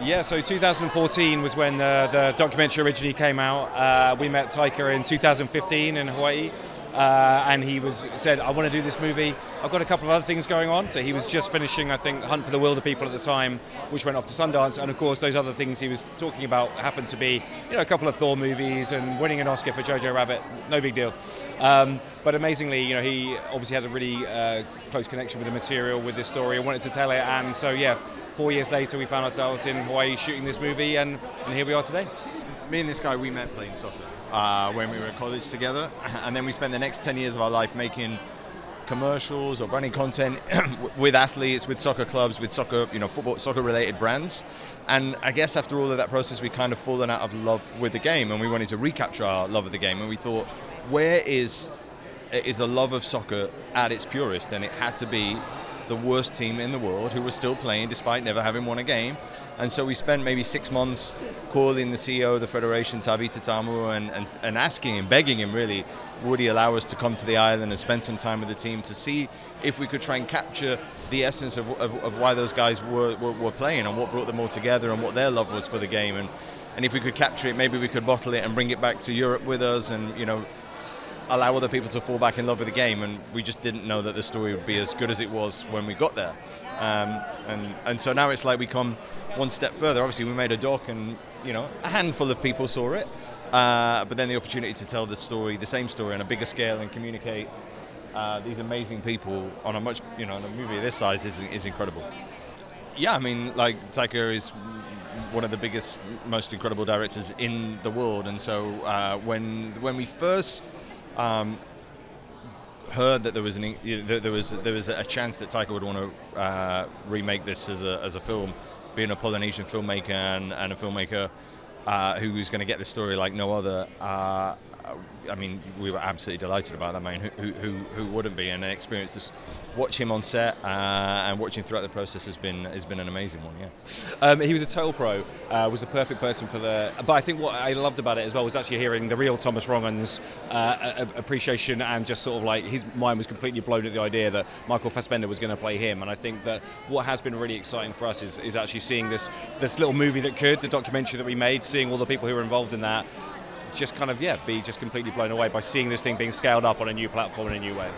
Yeah, so 2014 was when the documentary originally came out. We met Taika in 2015 in Hawaii. And he said, I want to do this movie. I've got a couple of other things going on. So he was just finishing, I think, Hunt for the Wilder People at the time, which went off to Sundance. And of course, those other things he was talking about happened to be, a couple of Thor movies and winning an Oscar for Jojo Rabbit. No big deal. But amazingly, he obviously had a really close connection with the material, with this story, and wanted to tell it. And so, 4 years later, we found ourselves in Hawaii shooting this movie, and here we are today. Me and this guy, we met playing soccer when we were at college together, and then we spent the next 10 years of our life making commercials or branding content with athletes, with soccer clubs, with soccer, football, soccer-related brands. And I guess after all of that process, we kind of fallen out of love with the game, and we wanted to recapture our love of the game. And we thought, where is a love of soccer at its purest? And it had to be the worst team in the world who was still playing despite never having won a game. And so we spent maybe 6 months calling the CEO of the Federation, Tavita Tamu, and asking him, begging him really, would he allow us to come to the island and spend some time with the team to see if we could try and capture the essence of why those guys were playing and what brought them all together and what their love was for the game. And if we could capture it, maybe we could bottle it and bring it back to Europe with us and, allow other people to fall back in love with the game. And we just didn't know that the story would be as good as it was when we got there. And so now it's like we come one step further. Obviously, we made a doc, and a handful of people saw it. But then the opportunity to tell the same story, on a bigger scale, and communicate these amazing people on a much, on a movie of this size is incredible. Yeah, I mean, like Taika is one of the biggest, most incredible directors in the world, and so when we first heard that there was a chance that Taika would want to remake this as a film, being a Polynesian filmmaker and a filmmaker who was going to get this story like no other. I mean, we were absolutely delighted about that. I mean, who wouldn't be? And the experience to watch him on set and watch him throughout the process has been an amazing one. Yeah. He was a total pro. Was the perfect person for the. But I think what I loved about it as well was actually hearing the real Thomas Rongen's appreciation, and just sort of like his mind was completely blown at the idea that Michael Fassbender was going to play him. And I think that what has been really exciting for us is actually seeing this little movie the documentary that we made, seeing all the people who were involved in that. Just kind of, be just completely blown away by seeing this thing being scaled up on a new platform in a new way.